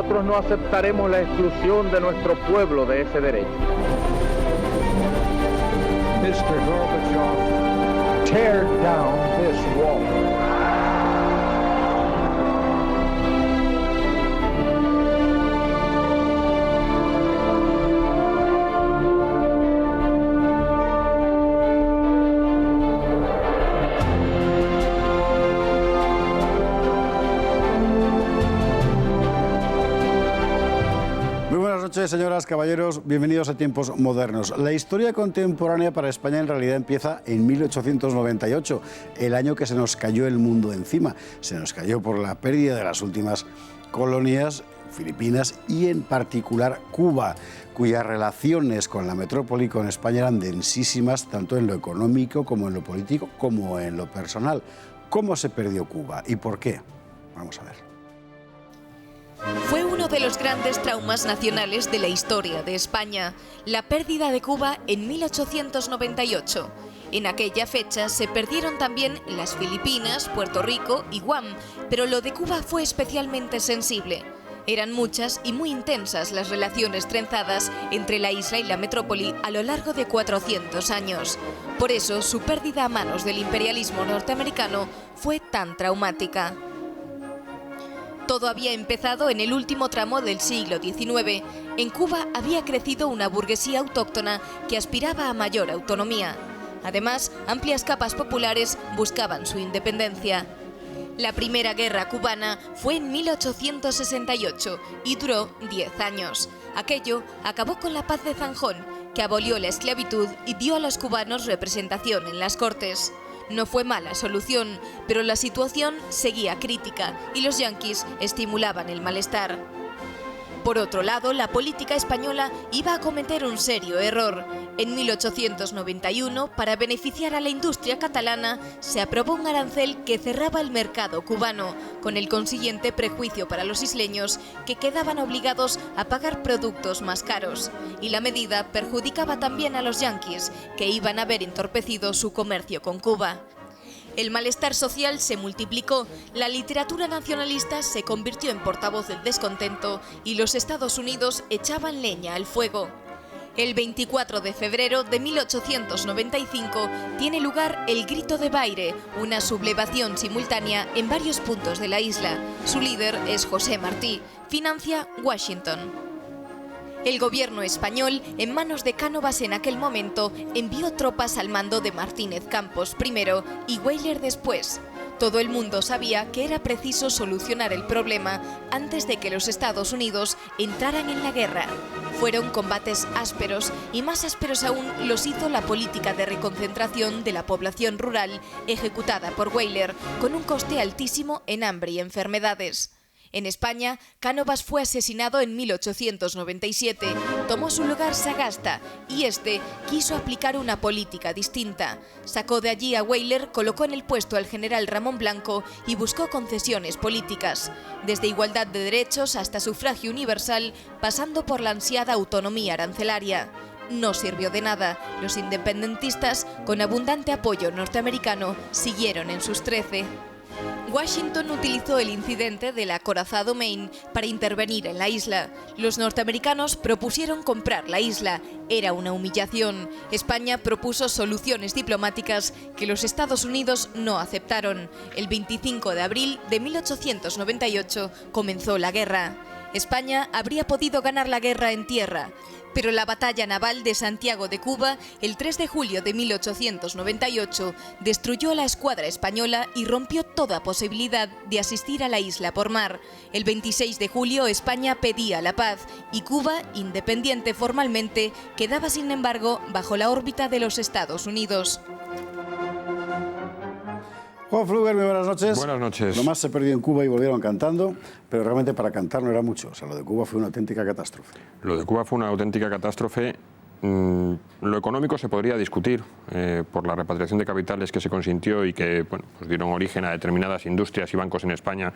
nosotros no aceptaremos la exclusión de nuestro pueblo de ese derecho. Mr. Gorbachev, tear down this wall. Buenas noches, señoras, caballeros, bienvenidos a Tiempos Modernos. La historia contemporánea para España en realidad empieza en 1898, el año que se nos cayó el mundo encima. Se nos cayó por la pérdida de las últimas colonias, Filipinas y en particular Cuba, cuyas relaciones con la metrópoli y con España eran densísimas, tanto en lo económico como en lo político, como en lo personal. ¿Cómo se perdió Cuba y por qué? Vamos a ver. Fue uno de los grandes traumas nacionales de la historia de España, la pérdida de Cuba en 1898. En aquella fecha se perdieron también las Filipinas, Puerto Rico y Guam, pero lo de Cuba fue especialmente sensible. Eran muchas y muy intensas las relaciones trenzadas entre la isla y la metrópoli a lo largo de 400 años. Por eso, su pérdida a manos del imperialismo norteamericano fue tan traumática. Todo había empezado en el último tramo del siglo XIX. En Cuba había crecido una burguesía autóctona que aspiraba a mayor autonomía. Además, amplias capas populares buscaban su independencia. La primera guerra cubana fue en 1868 y duró 10 años. Aquello acabó con la paz de Zanjón, que abolió la esclavitud y dio a los cubanos representación en las Cortes. No fue mala solución, pero la situación seguía crítica y los yanquis estimulaban el malestar. Por otro lado, la política española iba a cometer un serio error. En 1891, para beneficiar a la industria catalana, se aprobó un arancel que cerraba el mercado cubano, con el consiguiente prejuicio para los isleños, que quedaban obligados a pagar productos más caros. Y la medida perjudicaba también a los yanquis, que iban a ver entorpecido su comercio con Cuba. El malestar social se multiplicó, la literatura nacionalista se convirtió en portavoz del descontento y los Estados Unidos echaban leña al fuego. El 24 de febrero de 1895 tiene lugar el Grito de Baire, una sublevación simultánea en varios puntos de la isla. Su líder es José Martí, financia Washington. El gobierno español, en manos de Cánovas en aquel momento, envió tropas al mando de Martínez Campos primero y Weyler después. Todo el mundo sabía que era preciso solucionar el problema antes de que los Estados Unidos entraran en la guerra. Fueron combates ásperos y más ásperos aún los hizo la política de reconcentración de la población rural ejecutada por Weyler, con un coste altísimo en hambre y enfermedades. En España, Cánovas fue asesinado en 1897, tomó su lugar Sagasta y este quiso aplicar una política distinta. Sacó de allí a Weyler, colocó en el puesto al general Ramón Blanco y buscó concesiones políticas, desde igualdad de derechos hasta sufragio universal, pasando por la ansiada autonomía arancelaria. No sirvió de nada. Los independentistas, con abundante apoyo norteamericano, siguieron en sus 13. Washington utilizó el incidente del acorazado Maine para intervenir en la isla. Los norteamericanos propusieron comprar la isla. Era una humillación. España propuso soluciones diplomáticas que los Estados Unidos no aceptaron. El 25 de abril de 1898 comenzó la guerra. España habría podido ganar la guerra en tierra, pero la batalla naval de Santiago de Cuba, el 3 de julio de 1898, destruyó a la escuadra española y rompió toda posibilidad de asistir a la isla por mar. El 26 de julio España pedía la paz y Cuba, independiente formalmente, quedaba sin embargo bajo la órbita de los Estados Unidos. Juan Fluger, muy buenas noches. Buenas noches. Lo más se perdió en Cuba y volvieron cantando, pero realmente para cantar no era mucho. O sea, lo de Cuba fue una auténtica catástrofe. Lo de Cuba fue una auténtica catástrofe. Lo económico se podría discutir por la repatriación de capitales que se consintió y que pues dieron origen a determinadas industrias y bancos en España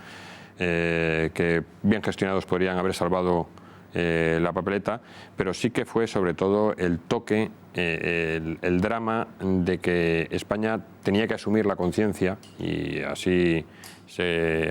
que bien gestionados podrían haber salvado la papeleta, pero sí que fue sobre todo el toque, el drama de que España tenía que asumir la conciencia, y así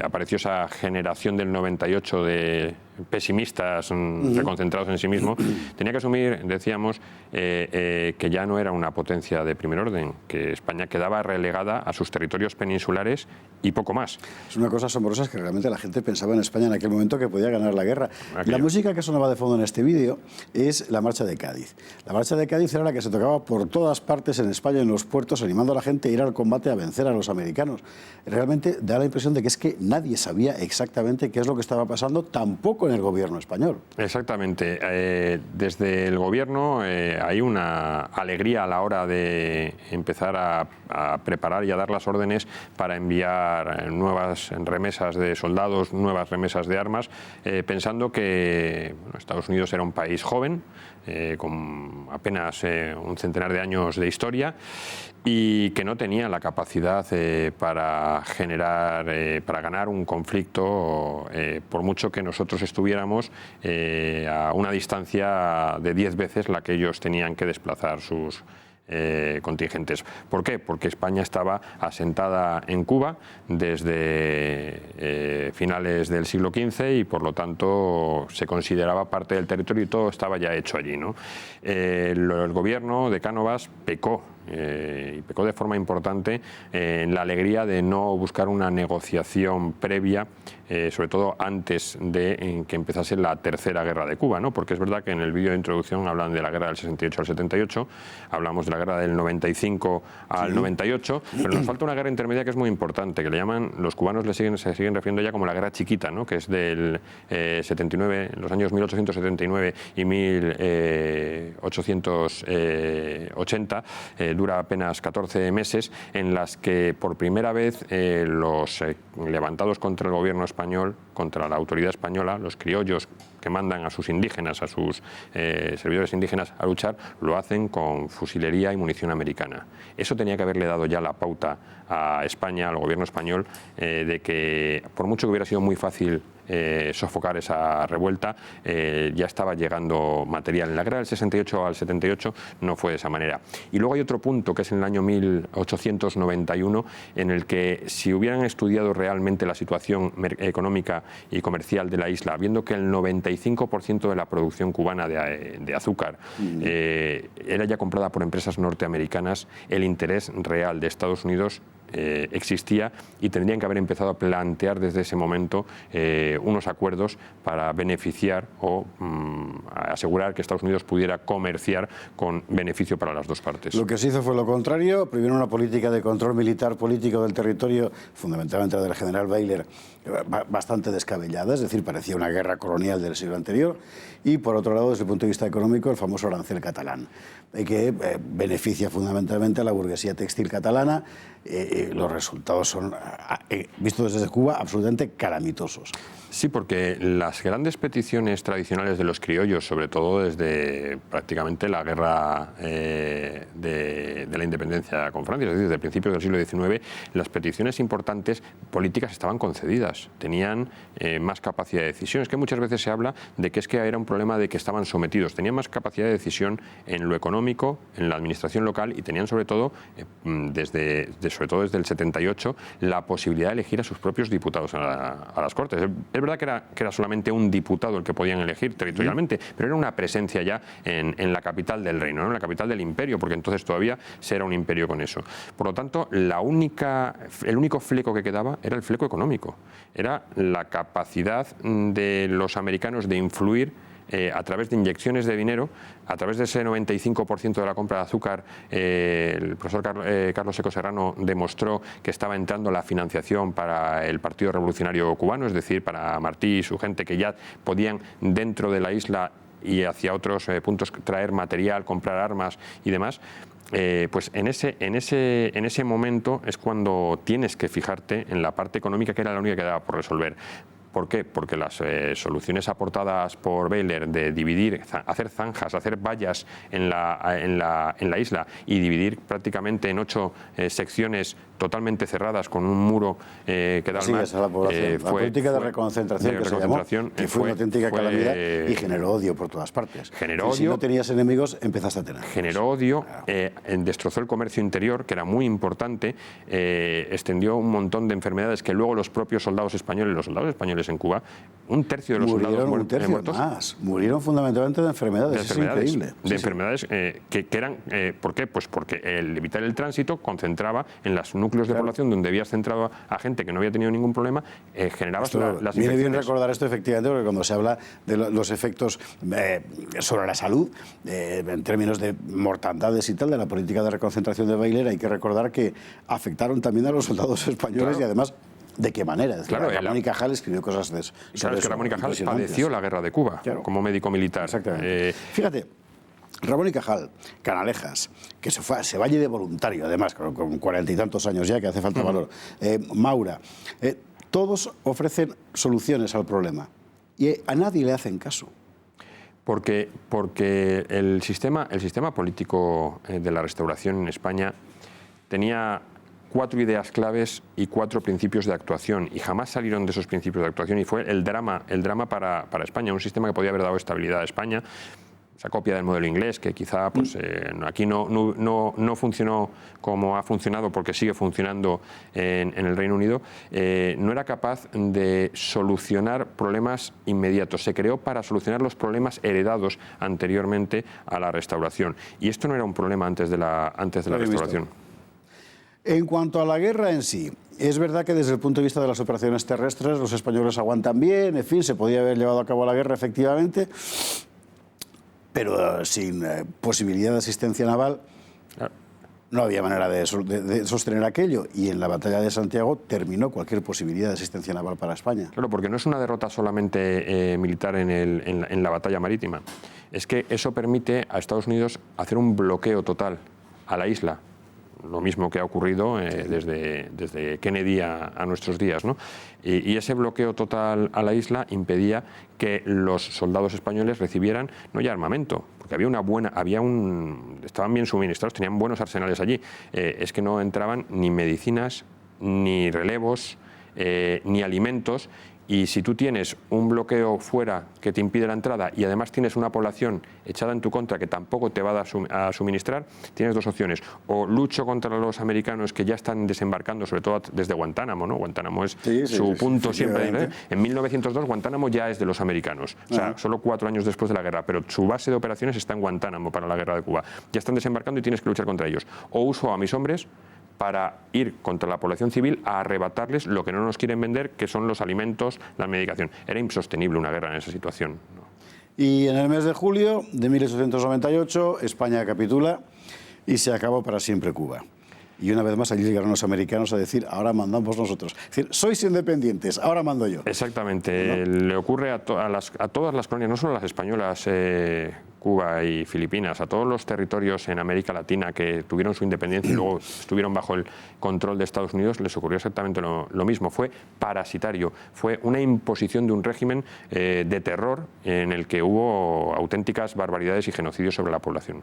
apareció esa generación del 98 de pesimistas reconcentrados en sí mismo, tenía que asumir, decíamos, que ya no era una potencia de primer orden, que España quedaba relegada a sus territorios peninsulares y poco más. Es una cosa asombrosa, es que realmente la gente pensaba en España en aquel momento que podía ganar la guerra. La música que sonaba de fondo en este vídeo es la Marcha de Cádiz. La Marcha de Cádiz era la que se tocaba por todas partes en España, en los puertos, animando a la gente a ir al combate a vencer a los americanos. Realmente da la impresión de que es que nadie sabía exactamente qué es lo que estaba pasando, tampoco en el gobierno español. Exactamente. Desde el gobierno hay una alegría a la hora de empezar a preparar y a dar las órdenes para enviar nuevas remesas de soldados, nuevas remesas de armas, pensando que Estados Unidos era un país joven, con apenas un centenar de años de historia, y que no tenía la capacidad para generar, para ganar un conflicto, por mucho que nosotros estuviéramos a una distancia de 10 veces la que ellos tenían que desplazar sus contingentes. ¿Por qué? Porque España estaba asentada en Cuba desde finales del siglo XV y por lo tanto se consideraba parte del territorio y todo estaba ya hecho allí, ¿no? El gobierno de Cánovas pecó y pecó de forma importante en la alegría de no buscar una negociación previa, sobre todo antes de que empezase la Tercera Guerra de Cuba, ¿no? Porque es verdad que en el vídeo de introducción hablan de la guerra del 68 al 78, hablamos de la guerra del 95 al 98, pero nos falta una guerra intermedia que es muy importante, que le llaman, los cubanos se siguen refiriendo ya como la guerra chiquita, ¿no? Que es del 79, los años 1879 y 1880, dura apenas 14 meses, en las que por primera vez los levantados contra el gobierno español, contra la autoridad española, los criollos que mandan a sus indígenas, a sus servidores indígenas a luchar, lo hacen con fusilería y munición americana. Eso tenía que haberle dado ya la pauta a España, al gobierno español, de que por mucho que hubiera sido muy fácil sofocar esa revuelta, ya estaba llegando material. En la guerra del 68 al 78 no fue de esa manera. Y luego hay otro punto, que es en el año 1891, en el que si hubieran estudiado realmente la situación económica y comercial de la isla, viendo que el 95% de la producción cubana de azúcar era ya comprada por empresas norteamericanas, el interés real de Estados Unidos existía y tendrían que haber empezado a plantear desde ese momento unos acuerdos para beneficiar o asegurar que Estados Unidos pudiera comerciar con beneficio para las dos partes. Lo que se hizo fue lo contrario. Primero una política de control militar político del territorio, fundamentalmente la del general Bayler, bastante descabellada, es decir, parecía una guerra colonial del siglo anterior, y por otro lado, desde el punto de vista económico, el famoso arancel catalán, que beneficia fundamentalmente a la burguesía textil catalana. Los resultados son, vistos desde Cuba, absolutamente calamitosos. Sí, porque las grandes peticiones tradicionales de los criollos, sobre todo desde prácticamente la guerra de la independencia con Francia, es decir, desde principios del siglo XIX, las peticiones importantes políticas estaban concedidas, tenían más capacidad de decisión. Es que muchas veces se habla de que es que era un problema de que estaban sometidos, tenían más capacidad de decisión en lo económico, en la administración local y tenían sobre todo desde el 78, la posibilidad de elegir a sus propios diputados a las Cortes. Es verdad que era solamente un diputado el que podían elegir territorialmente, pero era una presencia ya en la capital del reino, ¿no? En la capital del imperio, porque entonces todavía se era un imperio con eso. Por lo tanto, el único fleco que quedaba era el fleco económico. Era la capacidad de los americanos de influir a través de inyecciones de dinero, a través de ese 95% de la compra de azúcar. El profesor Carlos Seco Serrano demostró que estaba entrando la financiación para el Partido Revolucionario Cubano, es decir, para Martí y su gente, que ya podían dentro de la isla y hacia otros puntos traer material, comprar armas y demás. Pues en ese momento es cuando tienes que fijarte en la parte económica, que era la única que daba por resolver. ¿Por qué? Porque las soluciones aportadas por Bayler de dividir, hacer zanjas, hacer vallas en la isla y dividir prácticamente en 8 secciones totalmente cerradas, con un muro que da al mar. La política de reconcentración que se llamó, que fue una auténtica calamidad y generó odio por todas partes. Generó odio. Si no tenías enemigos, empezaste a tener. Generó odio, destrozó el comercio interior, que era muy importante, extendió un montón de enfermedades que luego los propios soldados españoles en Cuba, un tercio de los soldados muertos. Murieron fundamentalmente de enfermedades. Es increíble. De enfermedades que eran, ¿por qué? Pues porque el evitar el tránsito concentraba en los núcleos de población donde habías centrado a gente que no había tenido ningún problema, generaba las infecciones. Viene bien recordar esto, efectivamente, porque cuando se habla de los efectos sobre la salud, en términos de mortandades y tal, de la política de reconcentración de Bailén, hay que recordar que afectaron también a los soldados españoles y además... ¿De qué manera? Ramón y Cajal escribió cosas de eso. Sabes que Ramón y Cajal padeció la guerra de Cuba como médico militar. Exactamente. Fíjate, Ramón y Cajal, Canalejas, que se va allí de voluntario, además, con 40 y tantos años ya, que hace falta valor, Maura, todos ofrecen soluciones al problema y a nadie le hacen caso. Porque el sistema político de la Restauración en España tenía 4 ideas claves y 4 principios de actuación, y jamás salieron de esos principios de actuación, y fue el drama para España, un sistema que podía haber dado estabilidad a España. Esa copia del modelo inglés, que quizá pues, aquí no funcionó como ha funcionado, porque sigue funcionando en el Reino Unido, no era capaz de solucionar problemas inmediatos. Se creó para solucionar los problemas heredados anteriormente a la Restauración. Y esto no era un problema antes de la Restauración. En cuanto a la guerra en sí, es verdad que desde el punto de vista de las operaciones terrestres los españoles aguantan bien, en fin, se podía haber llevado a cabo la guerra efectivamente, pero sin posibilidad de asistencia naval no había manera de sostener aquello, y en la batalla de Santiago terminó cualquier posibilidad de asistencia naval para España. Claro, porque no es una derrota solamente militar en la batalla marítima, es que eso permite a Estados Unidos hacer un bloqueo total a la isla. Lo mismo que ha ocurrido desde Kennedy a nuestros días, ¿no? Y ese bloqueo total a la isla impedía que los soldados españoles recibieran no ya armamento, porque estaban bien suministrados, tenían buenos arsenales allí. Es que no entraban ni medicinas, ni relevos, ni alimentos. Y si tú tienes un bloqueo fuera que te impide la entrada y además tienes una población echada en tu contra que tampoco te va a suministrar, tienes 2 opciones. O lucho contra los americanos que ya están desembarcando, sobre todo desde Guantánamo, ¿no? Guantánamo es su punto siempre. En 1902 Guantánamo ya es de los americanos, o sea, solo 4 años después de la guerra, pero su base de operaciones está en Guantánamo para la guerra de Cuba. Ya están desembarcando y tienes que luchar contra ellos. O uso a mis hombres para ir contra la población civil a arrebatarles lo que no nos quieren vender, que son los alimentos, la medicación. Era insostenible una guerra en esa situación, ¿no? Y en el mes de julio de 1898, España capitula y se acabó para siempre Cuba. Y una vez más allí llegaron los americanos a decir, ahora mandamos nosotros. Es decir, sois independientes, ahora mando yo. Exactamente. ¿No? Le ocurre a todas las colonias, no solo las españolas, Cuba y Filipinas, a todos los territorios en América Latina que tuvieron su independencia y luego estuvieron bajo el control de Estados Unidos, les ocurrió exactamente lo mismo. Fue parasitario, fue una imposición de un régimen de terror en el que hubo auténticas barbaridades y genocidios sobre la población.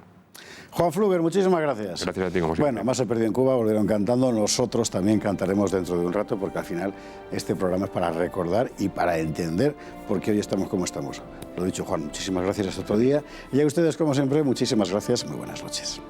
Juan Fluger, muchísimas gracias. Gracias a ti, como siempre. Bueno, más se perdió en Cuba, volvieron cantando. Nosotros también cantaremos dentro de un rato, porque al final este programa es para recordar y para entender por qué hoy estamos como estamos. Lo dicho, Juan, muchísimas gracias, hasta otro día. Y a ustedes, como siempre, muchísimas gracias. Muy buenas noches.